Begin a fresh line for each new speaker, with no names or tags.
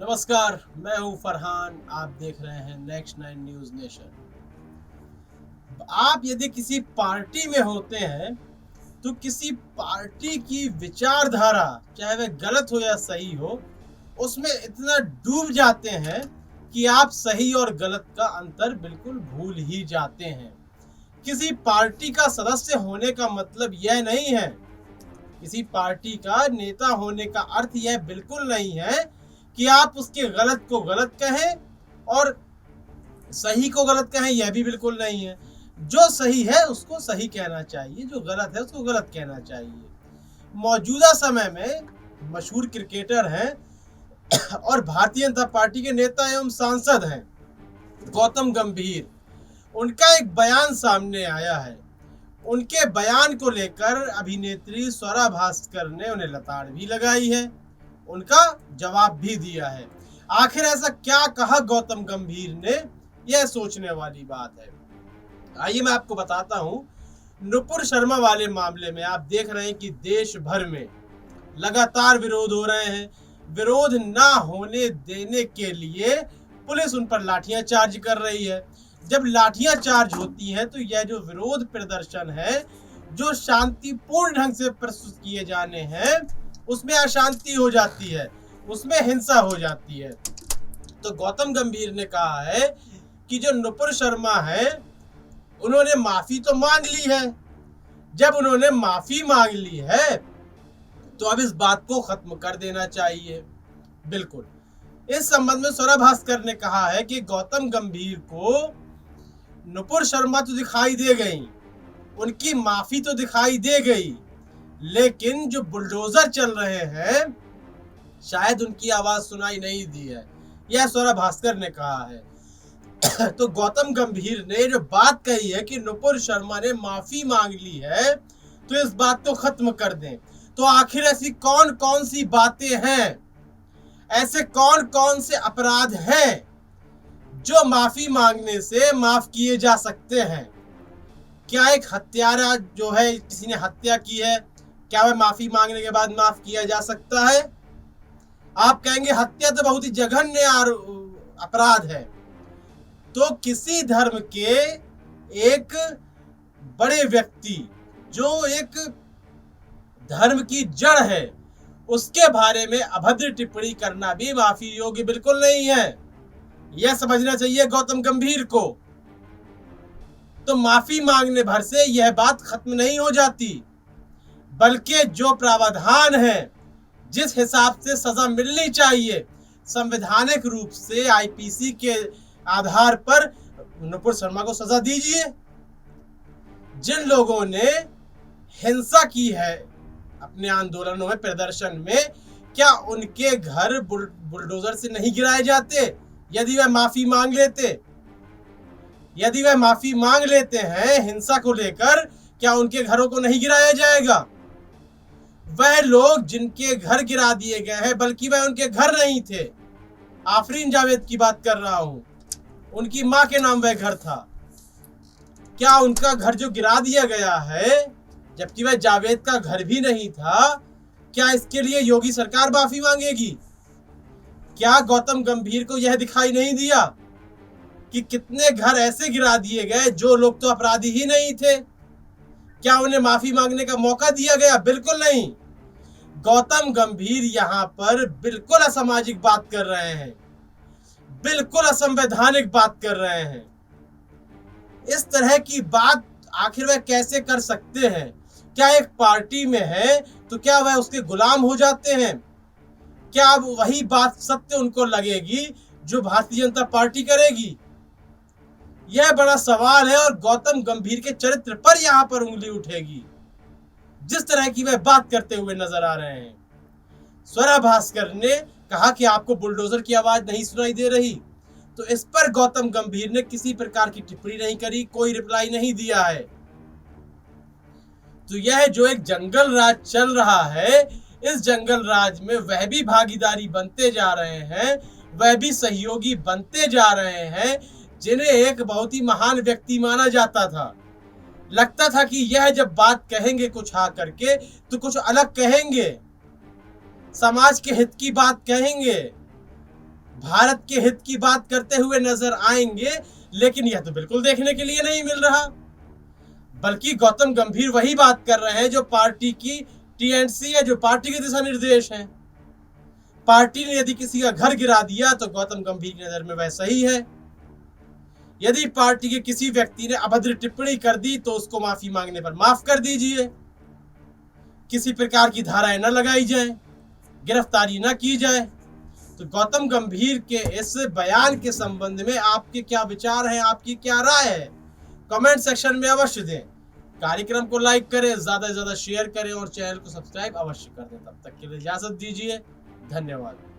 नमस्कार, मैं हूं फरहान। आप देख रहे हैं नेक्स्ट 9 न्यूज नेशन। आप यदि किसी पार्टी में होते हैं तो किसी पार्टी की विचारधारा, चाहे वह गलत हो या सही हो, उसमें इतना डूब जाते हैं कि आप सही और गलत का अंतर बिल्कुल भूल ही जाते हैं। किसी पार्टी का सदस्य होने का मतलब यह नहीं है, किसी पार्टी का नेता होने का अर्थ यह बिल्कुल नहीं है कि आप उसके गलत को गलत कहें और सही को गलत कहें। यह भी बिल्कुल नहीं है। जो सही है उसको सही कहना चाहिए, जो गलत है उसको गलत कहना चाहिए। मौजूदा समय में मशहूर क्रिकेटर हैं और भारतीय जनता पार्टी के नेता एवं सांसद हैं गौतम गंभीर। उनका एक बयान सामने आया है। उनके बयान को लेकर अभिनेत्री स्वरा भास्कर ने उन्हें लताड़ भी लगाई है, उनका जवाब भी दिया है। आखिर ऐसा क्या कहा गौतम गंभीर ने, यह सोचने वाली बात है। आइए मैं आपको बताता हूं। नुपुर शर्मा वाले मामले में आप देख रहे हैं कि देश भर में लगातार विरोध हो रहे हैं। विरोध ना होने देने के लिए पुलिस उन पर लाठियां चार्ज कर रही है। जब लाठियां चार्ज होती हैं तो यह जो विरोध प्रदर्शन है, जो शांतिपूर्ण ढंग से प्रस्तुत किए जाने हैं, उसमें अशांति हो जाती है, उसमें हिंसा हो जाती है। तो गौतम गंभीर ने कहा है कि जो नुपुर शर्मा है उन्होंने माफी तो मांग ली है। जब उन्होंने माफी मांग ली है तो अब इस बात को खत्म कर देना चाहिए। बिल्कुल। इस संबंध में स्वरा भास्कर ने कहा है कि गौतम गंभीर को नुपुर शर्मा तो दिखाई दे गई, उनकी माफी तो दिखाई दे गई, लेकिन जो बुलडोजर चल रहे हैं शायद उनकी आवाज सुनाई नहीं दी है, यह स्वरा भास्कर ने कहा है। तो गौतम गंभीर ने जो बात कही है कि नुपुर शर्मा ने माफी मांग ली है, तो इस बात को खत्म कर दें। तो आखिर ऐसी कौन कौन सी बातें हैं, ऐसे कौन कौन से अपराध हैं जो माफी मांगने से माफ किए जा सकते हैं? क्या एक हत्यारा जो है, किसी ने हत्या की है, क्या वह माफी मांगने के बाद माफ किया जा सकता है? आप कहेंगे हत्या तो बहुत ही जघन्य अपराध है। तो किसी धर्म के एक बड़े व्यक्ति जो एक धर्म की जड़ है, उसके बारे में अभद्र टिप्पणी करना भी माफी योग्य बिल्कुल नहीं है। यह समझना चाहिए गौतम गंभीर को। तो माफी मांगने भर से यह बात खत्म नहीं हो जाती, बल्कि जो प्रावधान है, जिस हिसाब से सजा मिलनी चाहिए संवैधानिक रूप से आईपीसी के आधार पर, नुपुर शर्मा को सजा दीजिए। जिन लोगों ने हिंसा की है अपने आंदोलनों में, प्रदर्शन में, क्या उनके घर बुलडोजर से नहीं गिराए जाते यदि वह माफी मांग लेते? यदि वह माफी मांग लेते हैं हिंसा को लेकर, क्या उनके घरों को नहीं गिराया जाएगा? वह लोग जिनके घर गिरा दिए गए हैं, बल्कि वह उनके घर नहीं थे। आफरीन जावेद की बात कर रहा हूं, उनकी मां के नाम वह घर था। क्या उनका घर जो गिरा दिया गया है, जबकि वह जावेद का घर भी नहीं था, क्या इसके लिए योगी सरकार माफी मांगेगी? क्या गौतम गंभीर को यह दिखाई नहीं दिया कि कितने घर ऐसे गिरा दिए गए जो लोग तो अपराधी ही नहीं थे? क्या उन्हें माफी मांगने का मौका दिया गया? बिल्कुल नहीं। गौतम गंभीर यहाँ पर बिल्कुल असामाजिक बात कर रहे हैं, बिल्कुल असंवैधानिक बात कर रहे हैं। इस तरह की बात आखिर वह कैसे कर सकते हैं? क्या एक पार्टी में है तो क्या वह उसके गुलाम हो जाते हैं? क्या अब वही बात सत्य उनको लगेगी जो भारतीय जनता पार्टी करेगी? यह बड़ा सवाल है और गौतम गंभीर के चरित्र पर यहां पर उंगली उठेगी, जिस तरह की वह बात करते हुए नजर आ रहे हैं। स्वरा भास्कर ने कहा कि आपको बुलडोजर की आवाज नहीं सुनाई दे रही, तो इस पर गौतम गंभीर ने किसी प्रकार की टिप्पणी नहीं करी, कोई रिप्लाई नहीं दिया है। तो यह जो एक जंगल राज चल रहा है, इस जंगल राज में वह भी भागीदारी बनते जा रहे हैं, वह भी सहयोगी बनते जा रहे हैं जिन्हें एक बहुत ही महान व्यक्ति माना जाता था। लगता था कि यह जब बात कहेंगे कुछ आ करके तो कुछ अलग कहेंगे, समाज के हित की बात कहेंगे, भारत के हित की बात करते हुए नजर आएंगे, लेकिन यह तो बिल्कुल देखने के लिए नहीं मिल रहा। बल्कि गौतम गंभीर वही बात कर रहे हैं जो पार्टी की टीएनसी है, जो पार्टी के दिशा निर्देश हैं। पार्टी ने यदि किसी का घर गिरा दिया तो गौतम गंभीर की नजर में वह सही है। यदि पार्टी के किसी व्यक्ति ने अभद्र टिप्पणी कर दी तो उसको माफी मांगने पर माफ कर दीजिए। किसी प्रकार की धाराएं न लगाई जाए, गिरफ्तारी न की जाए। तो गौतम गंभीर के इस बयान के संबंध में आपके क्या विचार हैं, आपकी क्या राय है, कमेंट सेक्शन में अवश्य दें। कार्यक्रम को लाइक करें, ज्यादा से ज्यादा शेयर करें और चैनल को सब्सक्राइब अवश्य कर दें। तब तक के लिए इजाजत दीजिए, धन्यवाद।